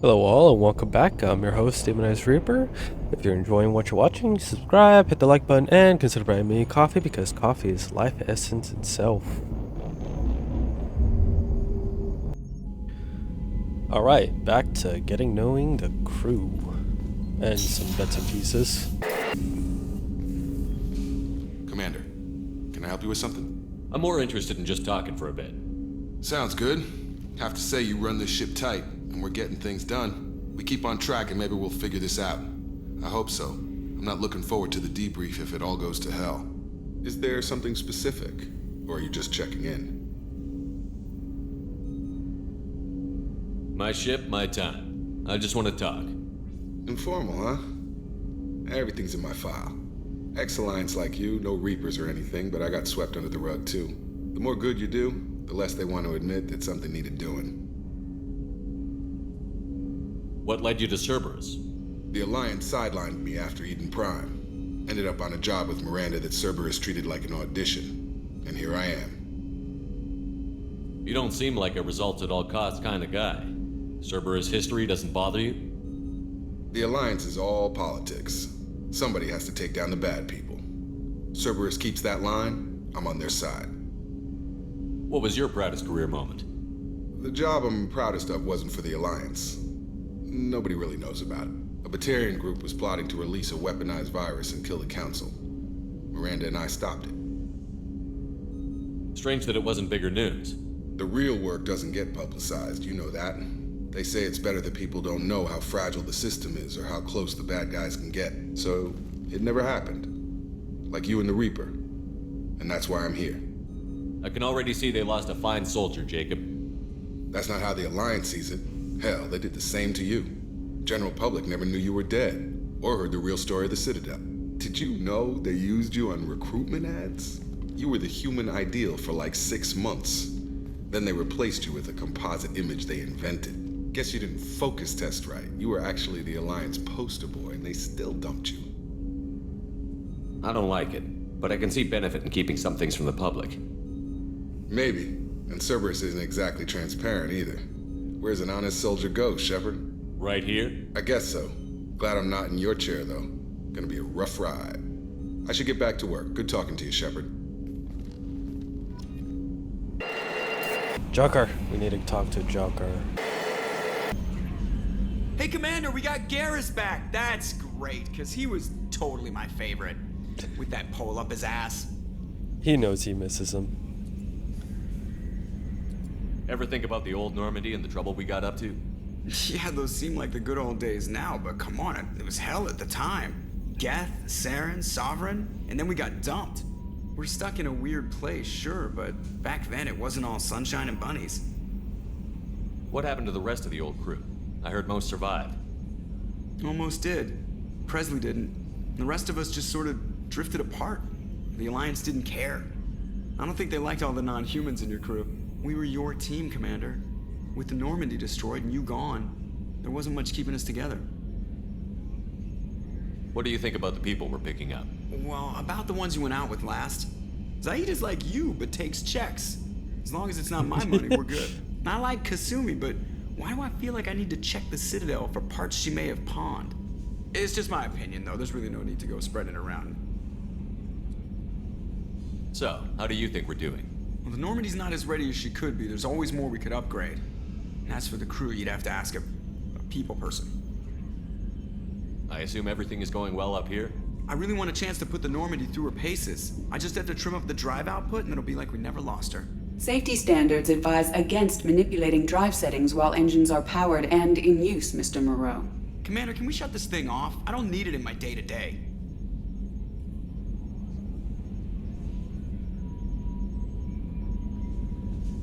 Hello all and welcome back. I'm your host, Demonized Reaper. If you're enjoying what you're watching, subscribe, hit the like button, and consider buying me coffee because coffee is life essence itself. Alright, back to getting knowing the crew. And some bits and pieces. Commander, can I help you with something? I'm more interested in just talking for a bit. Sounds good. Have to say you run this ship tight, and we're getting things done. We keep on track and maybe we'll figure this out. I hope so. I'm not looking forward to the debrief if it all goes to hell. Is there something specific, or are you just checking in? My ship, my time. I just want to talk. Informal, huh? Everything's in my file. Ex-Alliance like you, no Reapers or anything, but I got swept under the rug too. The more good you do, the less they want to admit that something needed doing. What led you to Cerberus? The Alliance sidelined me after Eden Prime. Ended up on a job with Miranda that Cerberus treated like an audition. And here I am. You don't seem like a results-at-all-costs kind of guy. Cerberus history doesn't bother you? The Alliance is all politics. Somebody has to take down the bad people. Cerberus keeps that line, I'm on their side. What was your proudest career moment? The job I'm proudest of wasn't for the Alliance. Nobody really knows about it. A Batarian group was plotting to release a weaponized virus and kill the Council. Miranda and I stopped it. Strange that it wasn't bigger news. The real work doesn't get publicized, you know that. They say it's better that people don't know how fragile the system is or how close the bad guys can get. So, it never happened. Like you and the Reaper. And that's why I'm here. I can already see they lost a fine soldier, Jacob. That's not how the Alliance sees it. Hell, they did the same to you. General public never knew you were dead, or heard the real story of the Citadel. Did you know they used you on recruitment ads? You were the human ideal for like 6 months. Then they replaced you with a composite image they invented. Guess you didn't focus test right. You were actually the Alliance poster boy, and they still dumped you. I don't like it, but I can see benefit in keeping some things from the public. Maybe. And Cerberus isn't exactly transparent either. Where's an honest soldier go, Shepard? Right here? I guess so. Glad I'm not in your chair, though. Gonna be a rough ride. I should get back to work. Good talking to you, Shepard. Joker. We need to talk to Joker. Hey, Commander, we got Garrus back. That's great, because he was totally my favorite. With that pole up his ass. He knows he misses him. Ever think about the old Normandy and the trouble we got up to? Yeah, those seem like the good old days now, but come on, it was hell at the time. Geth, Saren, Sovereign, and then we got dumped. We're stuck in a weird place, sure, but back then it wasn't all sunshine and bunnies. What happened to the rest of the old crew? I heard most survived. Almost did. Presley didn't. The rest of us just sort of drifted apart. The Alliance didn't care. I don't think they liked all the non-humans in your crew. We were your team, Commander. With the Normandy destroyed and you gone, there wasn't much keeping us together. What do you think about the people we're picking up? Well, about the ones you went out with last. Zaid is like you, but takes checks. As long as it's not my money, we're good. I like Kasumi, but why do I feel like I need to check the Citadel for parts she may have pawned? It's just my opinion, though. There's really no need to go spreading it around. So, how do you think we're doing? Well, the Normandy's not as ready as she could be. There's always more we could upgrade. And as for the crew, you'd have to ask a people person. I assume everything is going well up here? I really want a chance to put the Normandy through her paces. I just have to trim up the drive output and it'll be like we never lost her. Safety standards advise against manipulating drive settings while engines are powered and in use, Mr. Moreau. Commander, can we shut this thing off? I don't need it in my day-to-day.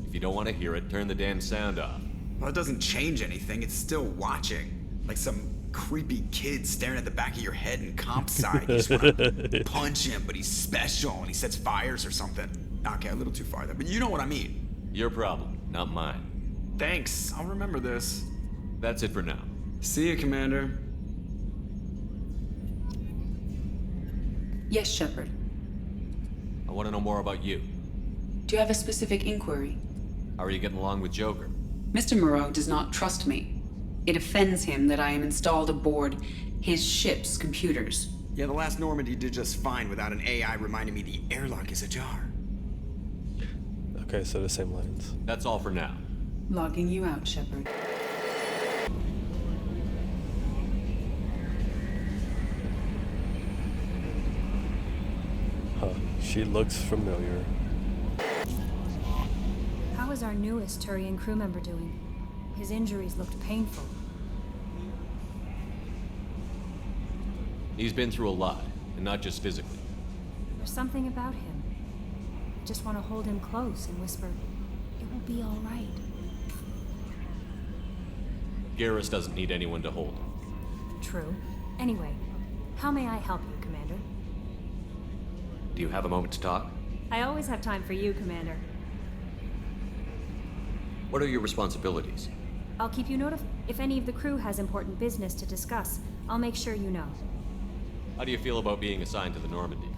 If you don't want to hear it, turn the damn sound off. Well, it doesn't change anything. It's still watching. Like some creepy kid staring at the back of your head in comp sci. You just want to punch him, but he's special and he sets fires or something. Okay, a little too far there, but you know what I mean. Your problem, not mine. Thanks. I'll remember this. That's it for now. See you, Commander. Yes, Shepard. I want to know more about you. Do you have a specific inquiry? How are you getting along with Joker? Mr. Moreau does not trust me. It offends him that I am installed aboard his ship's computers. Yeah, the last Normandy did just fine without an AI reminding me the airlock is ajar. Okay, so the same lines. That's all for now. Logging you out, Shepard. Huh. She looks familiar. How is our newest Turian crew member doing? His injuries looked painful. He's been through a lot, and not just physically. There's something about him. I just want to hold him close and whisper, "It will be all right." Garrus doesn't need anyone to hold. True. Anyway, how may I help you, Commander? Do you have a moment to talk? I always have time for you, Commander. What are your responsibilities? I'll keep you notified. If any of the crew has important business to discuss, I'll make sure you know. How do you feel about being assigned to the Normandy?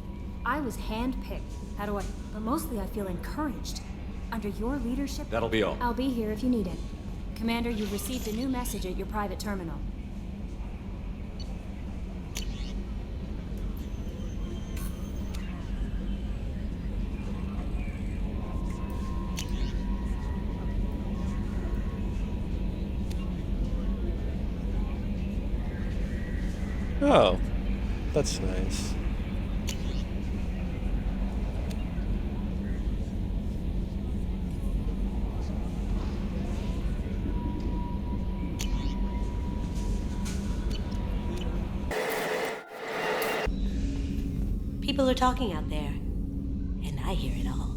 I was handpicked. But mostly I feel encouraged. Under your leadership, That'll be all. I'll be here if you need it. Commander, you've received a new message at your private terminal. Oh, that's nice. People are talking out there, and I hear it all.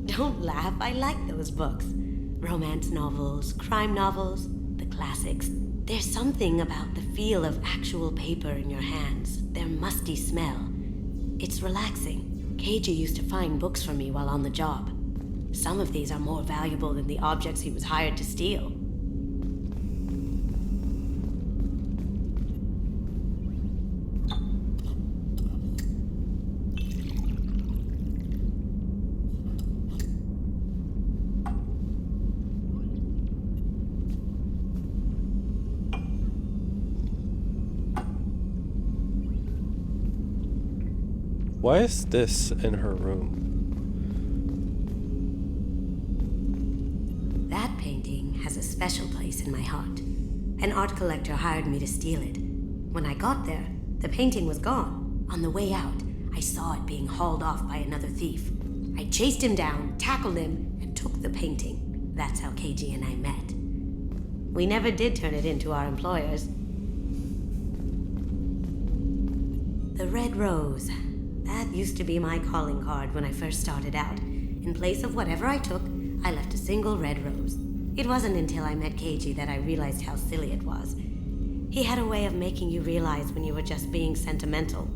Don't laugh, I like those books. Romance novels, crime novels, the classics. There's something about the feel of actual paper in your hands, their musty smell. It's relaxing. KG used to find books for me while on the job. Some of these are more valuable than the objects he was hired to steal. Why is this in her room? That painting has a special place in my heart. An art collector hired me to steal it. When I got there, the painting was gone. On the way out, I saw it being hauled off by another thief. I chased him down, tackled him, and took the painting. That's how KG and I met. We never did turn it into our employers. The red rose. That used to be my calling card when I first started out. In place of whatever I took, I left a single red rose. It wasn't until I met KG that I realized how silly it was. He had a way of making you realize when you were just being sentimental.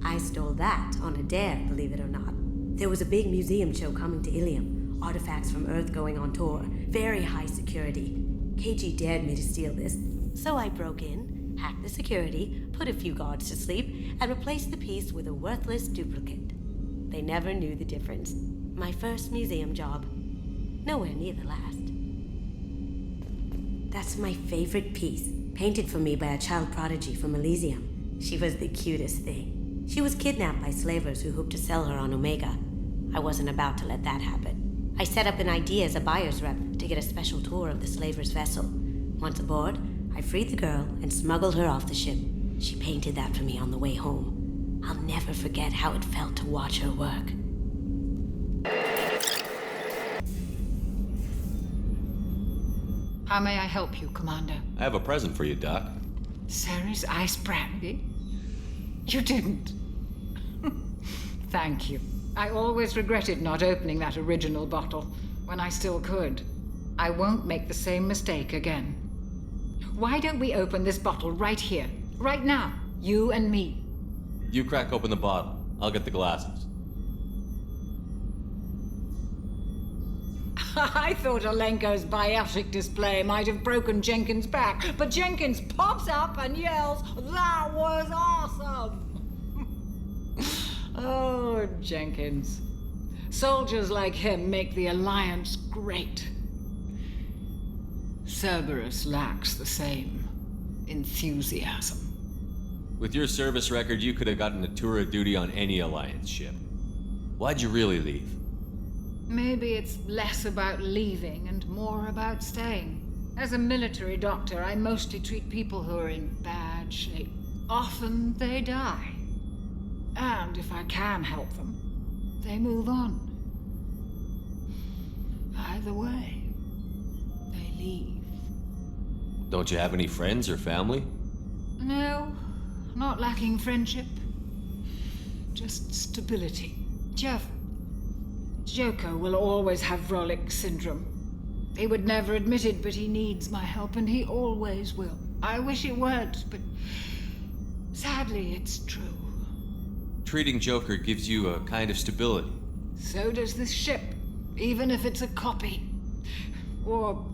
I stole that on a dare, believe it or not. There was a big museum show coming to Ilium. Artifacts from Earth going on tour. Very high security. KG dared me to steal this. So I broke in, hacked the security, put a few guards to sleep, and replaced the piece with a worthless duplicate. They never knew the difference. My first museum job. Nowhere near the last. That's my favorite piece, painted for me by a child prodigy from Elysium. She was the cutest thing. She was kidnapped by slavers who hoped to sell her on Omega. I wasn't about to let that happen. I set up an ID as a buyer's rep to get a special tour of the slaver's vessel. Once aboard, I freed the girl and smuggled her off the ship. She painted that for me on the way home. I'll never forget how it felt to watch her work. How may I help you, Commander? I have a present for you, Doc. Ceres ice brandy? You didn't. Thank you. I always regretted not opening that original bottle when I still could. I won't make the same mistake again. Why don't we open this bottle right here, right now, you and me? You crack open the bottle. I'll get the glasses. I thought Alenko's biotic display might have broken Jenkins' back, but Jenkins pops up and yells, "That was awesome!" Oh, Jenkins. Soldiers like him make the Alliance great. Cerberus lacks the same enthusiasm. With your service record, you could have gotten a tour of duty on any Alliance ship. Why'd you really leave? Maybe it's less about leaving and more about staying. As a military doctor, I mostly treat people who are in bad shape. Often they die. And if I can help them, they move on. Either way, they leave. Don't you have any friends or family? No, not lacking friendship. Just stability. Joker will always have Vrolic syndrome. He would never admit it, but he needs my help, and he always will. I wish it weren't, but sadly, it's true. Treating Joker gives you a kind of stability. So does this ship, even if it's a copy. Or,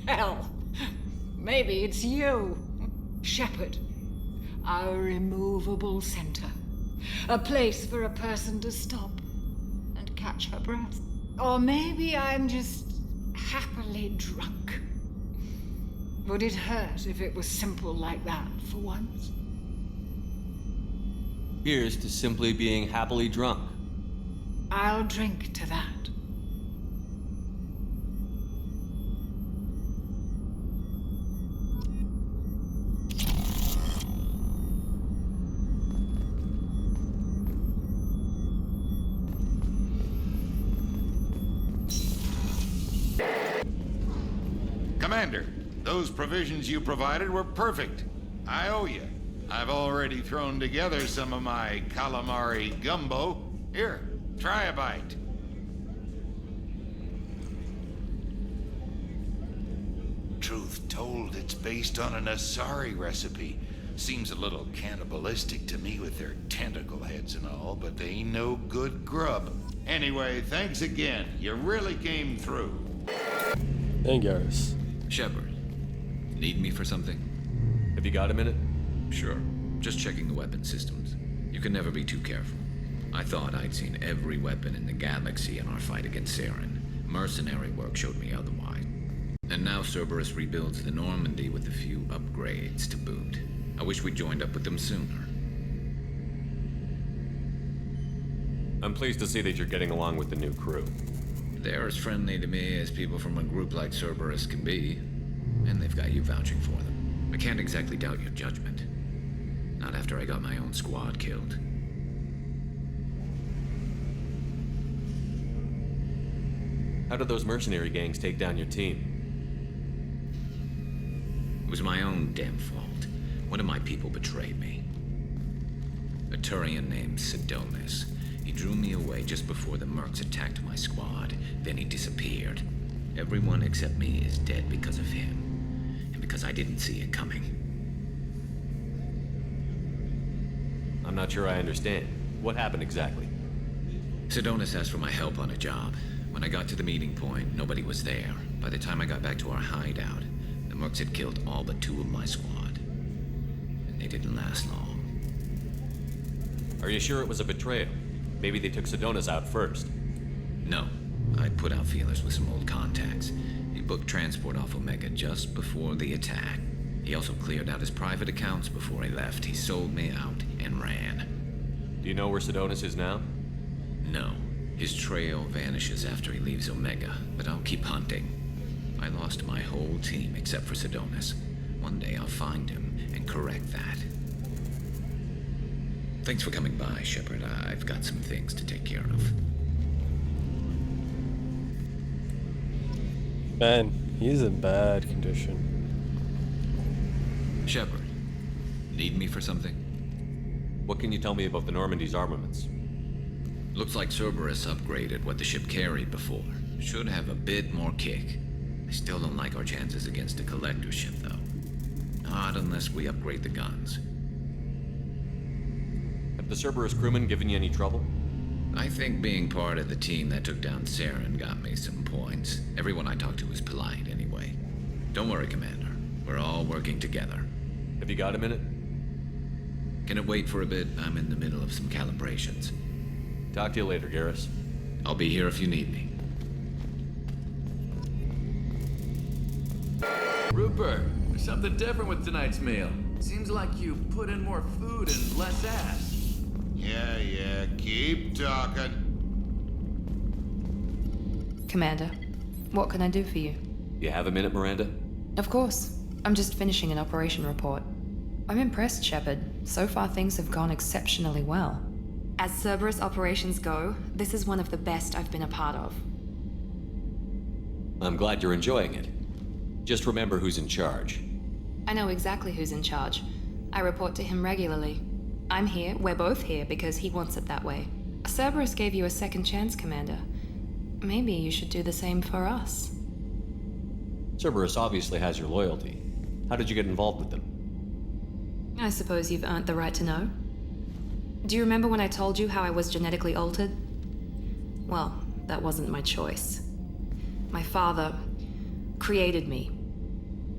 hell, maybe it's you, Shepard. Our immovable center. A place for a person to stop and catch her breath. Or maybe I'm just happily drunk. Would it hurt if it was simple like that for once? Here's to simply being happily drunk. I'll drink to that. Commander, those provisions you provided were perfect. I owe you. I've already thrown together some of my calamari gumbo. Here, try a bite. Truth told, it's based on an Asari recipe. Seems a little cannibalistic to me with their tentacle heads and all, but they ain't no good grub. Anyway, thanks again. You really came through. And Garrus. Shepard, need me for something? Have you got a minute? Sure. Just checking the weapon systems. You can never be too careful. I thought I'd seen every weapon in the galaxy in our fight against Saren. Mercenary work showed me otherwise. And now Cerberus rebuilds the Normandy with a few upgrades to boot. I wish we'd joined up with them sooner. I'm pleased to see that you're getting along with the new crew. They're as friendly to me as people from a group like Cerberus can be. And they've got you vouching for them. I can't exactly doubt your judgment. Not after I got my own squad killed. How did those mercenary gangs take down your team? It was my own damn fault. One of my people betrayed me. A Turian named Sidonis. He drew me away just before the mercs attacked my squad. Then he disappeared. Everyone except me is dead because of him. And because I didn't see it coming. I'm not sure I understand. What happened exactly? Sidonis asked for my help on a job. When I got to the meeting point, nobody was there. By the time I got back to our hideout, the mercs had killed all but 2 of my squad. And they didn't last long. Are you sure it was a betrayal? Maybe they took Sidonis out first. No. I'd put out feelers with some old contacts. He booked transport off Omega just before the attack. He also cleared out his private accounts before he left. He sold me out and ran. Do you know where Sidonis is now? No. His trail vanishes after he leaves Omega, but I'll keep hunting. I lost my whole team except for Sidonis. One day I'll find him and correct that. Thanks for coming by, Shepard. I've got some things to take care of. Man, he's in bad condition. Shepard, need me for something? What can you tell me about the Normandy's armaments? Looks like Cerberus upgraded what the ship carried before. Should have a bit more kick. I still don't like our chances against a collector ship, though. Not unless we upgrade the guns. Have the Cerberus crewmen given you any trouble? I think being part of the team that took down Saren got me some points. Everyone I talked to was polite, anyway. Don't worry, Commander. We're all working together. Have you got a minute? Can it wait for a bit? I'm in the middle of some calibrations. Talk to you later, Garrus. I'll be here if you need me. Rupert, there's something different with tonight's meal. Seems like you put in more food and less ass. Yeah, keep talking. Commander, what can I do for you? You have a minute, Miranda? Of course. I'm just finishing an operation report. I'm impressed, Shepard. So far things have gone exceptionally well. As Cerberus operations go, this is one of the best I've been a part of. I'm glad you're enjoying it. Just remember who's in charge. I know exactly who's in charge. I report to him regularly. I'm here, we're both here, because he wants it that way. Cerberus gave you a second chance, Commander. Maybe you should do the same for us. Cerberus obviously has your loyalty. How did you get involved with them? I suppose you've earned the right to know. Do you remember when I told you how I was genetically altered? Well, that wasn't my choice. My father created me.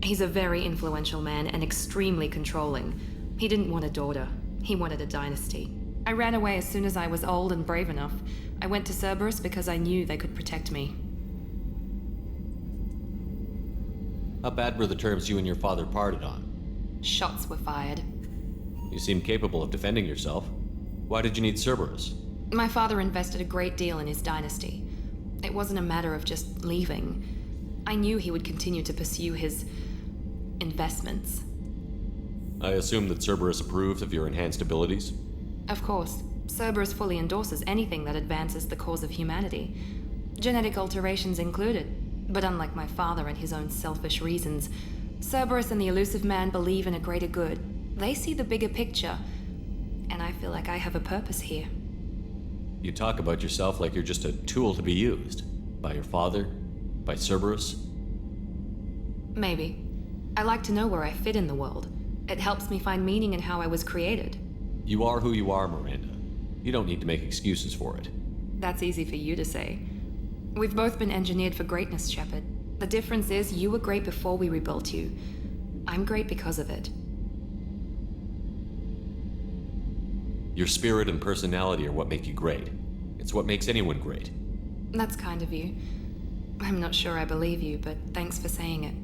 He's a very influential man and extremely controlling. He didn't want a daughter. He wanted a dynasty. I ran away as soon as I was old and brave enough. I went to Cerberus because I knew they could protect me. How bad were the terms you and your father parted on? Shots were fired. You seem capable of defending yourself. Why did you need Cerberus? My father invested a great deal in his dynasty. It wasn't a matter of just leaving. I knew he would continue to pursue his investments. I assume that Cerberus approved of your enhanced abilities? Of course. Cerberus fully endorses anything that advances the cause of humanity. Genetic alterations included. But unlike my father and his own selfish reasons, Cerberus and the Elusive Man believe in a greater good. They see the bigger picture, and I feel like I have a purpose here. You talk about yourself like you're just a tool to be used. By your father? By Cerberus? Maybe. I like to know where I fit in the world. It helps me find meaning in how I was created. You are who you are, Miranda. You don't need to make excuses for it. That's easy for you to say. We've both been engineered for greatness, Shepard. The difference is you were great before we rebuilt you. I'm great because of it. Your spirit and personality are what make you great. It's what makes anyone great. That's kind of you. I'm not sure I believe you, but thanks for saying it.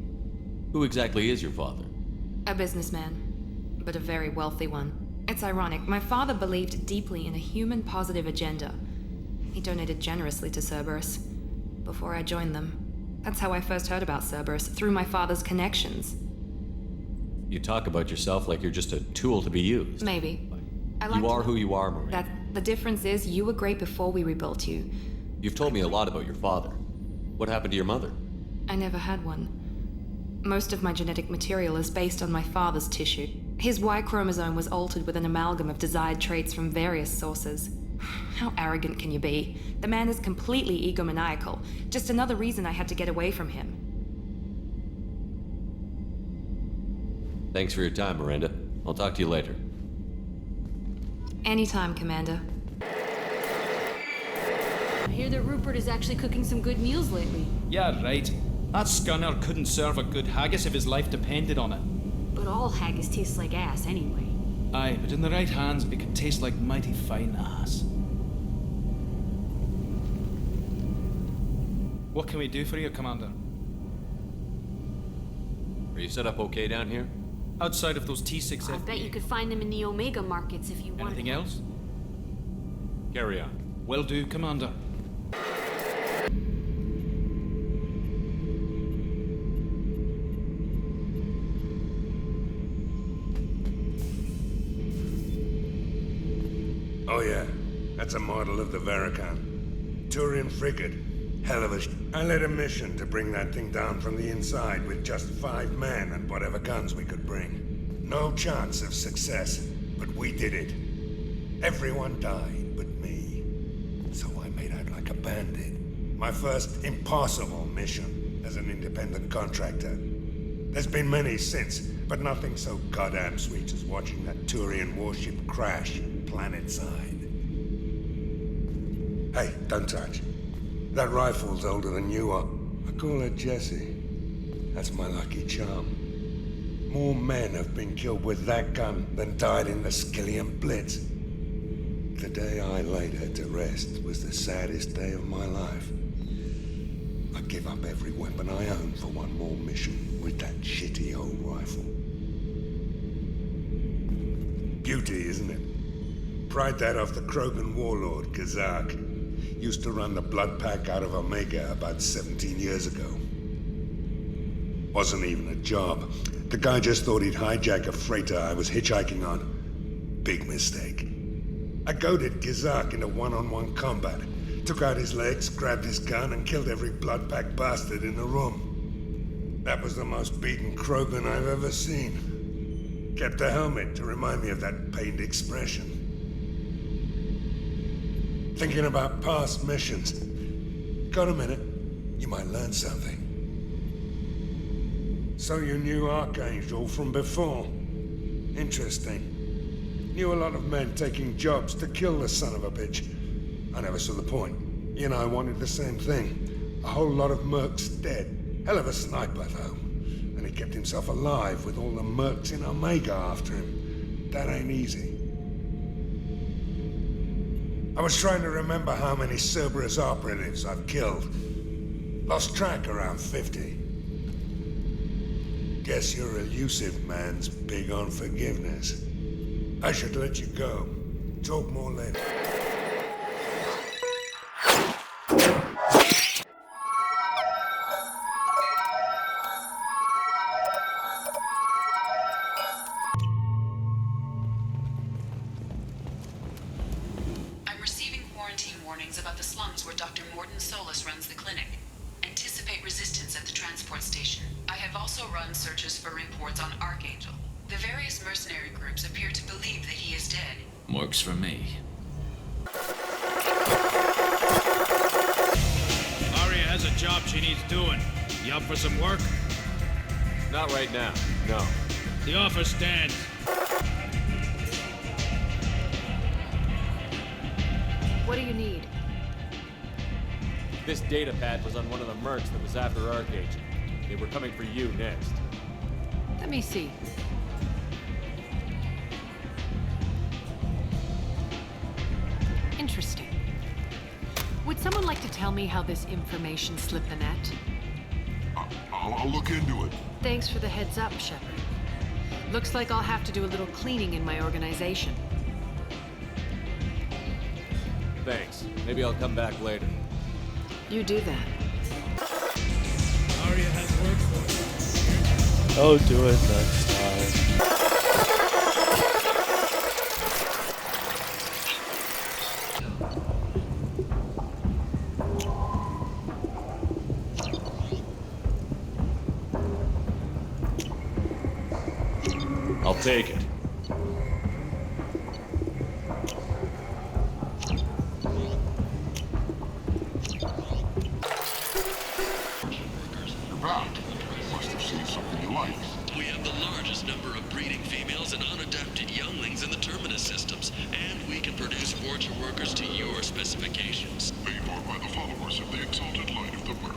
Who exactly is your father? A businessman, but a very wealthy one. It's ironic, my father believed deeply in a human-positive agenda. He donated generously to Cerberus before I joined them. That's how I first heard about Cerberus, through my father's connections. You talk about yourself like you're just a tool to be used. Maybe. You are who you are, Miranda. That the difference is you were great before we rebuilt you. You've told me a lot about your father. What happened to your mother? I never had one. Most of my genetic material is based on my father's tissue. His Y chromosome was altered with an amalgam of desired traits from various sources. How arrogant can you be? The man is completely egomaniacal. Just another reason I had to get away from him. Thanks for your time, Miranda. I'll talk to you later. Anytime, Commander. I hear that Rupert is actually cooking some good meals lately. Yeah, right. That scunner couldn't serve a good haggis if his life depended on it. But all haggis tastes like ass anyway. Aye, but in the right hands, it could taste like mighty fine ass. What can we do for you, Commander? Are you set up okay down here? Outside of those T6 I bet you could find them in the Omega markets if you wanted. Anything else? Carry on. Will do, Commander. Oh yeah, that's a model of the Veracon. Turian frigate. Hell of a I led a mission to bring that thing down from the inside with just 5 men and whatever guns we could bring. No chance of success, but we did it. Everyone died but me. So I made out like a bandit. My first impossible mission as an independent contractor. There's been many since, but nothing so goddamn sweet as watching that Turian warship crash planet-side. Hey, don't touch. That rifle's older than you are. I call her Jessie. That's my lucky charm. More men have been killed with that gun than died in the Skillian Blitz. the day I laid her to rest was the saddest day of my life. I give up every weapon I own for one more mission with that shitty old rifle. Beauty, isn't it? Pried that off the Krogan warlord, Kazak. Used to run the blood pack out of Omega about 17 years ago. Wasn't even a job. The guy just thought he'd hijack a freighter I was hitchhiking on. Big mistake. I goaded Kazak into one-on-one combat. Took out his legs, grabbed his gun, and killed every blood pack bastard in the room. That was the most beaten Krogan I've ever seen. Kept a helmet to remind me of that pained expression. Thinking about past missions. Got a minute? You might learn something. So you knew Archangel from before? Interesting. Knew a lot of men taking jobs to kill the son of a bitch. I never saw the point. You know, I wanted the same thing. A whole lot of mercs dead. Hell of a sniper, though. And he kept himself alive with all the mercs in Omega after him. That ain't easy. I was trying to remember how many Cerberus operatives I've killed. Lost track around 50. Guess your elusive man's big on forgiveness. I should let you go. Talk more later. I'm receiving quarantine warnings about the slums where Dr. Morden Solus runs the clinic. Anticipate resistance at the transport station. I have also run searches for reports on Archangel. The various mercenary groups appear to believe that he is dead. Works for me. Arya has a job she needs doing. You up for some work? Not right now, no. The offer stands. What do you need? This data pad was on one of the mercs that was after Archangel. They were coming for you next. Let me see. Interesting. Would someone like to tell me how this information slipped the net? I'll look into it. Thanks for the heads up, Shepard. Looks like I'll have to do a little cleaning in my organization. Thanks. Maybe I'll come back later. You do that. Arya has work for you. Oh, do it next time. I'll take it. You're back. Must have seen something you like. We have the largest number of breeding females and unadapted younglings in the Terminus systems, and we can produce Forger workers to your specifications. Paid for by the followers of the exalted light of the word.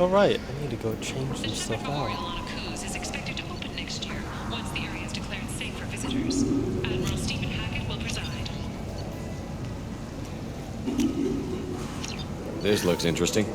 Alright, I need to go change some stuff Memorial out. on Akuz is expected to open next year, once the area is declared safe for visitors. Admiral Stephen Hackett will preside. This looks interesting.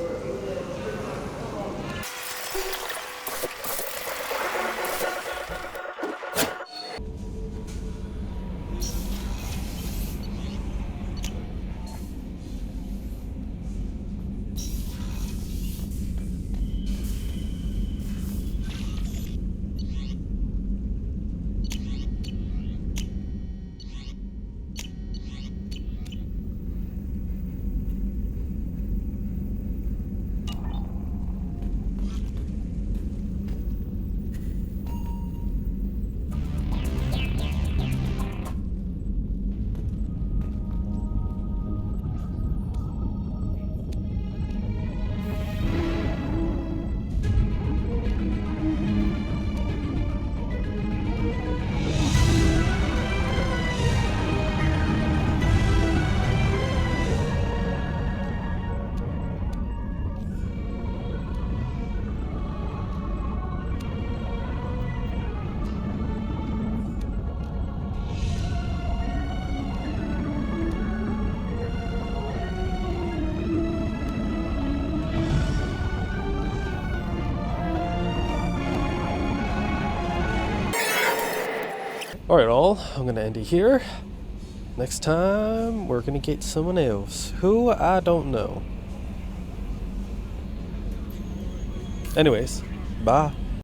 Alright, all. I'm gonna end it here. Next time, we're gonna get someone else. Who? I don't know. Anyways, bye.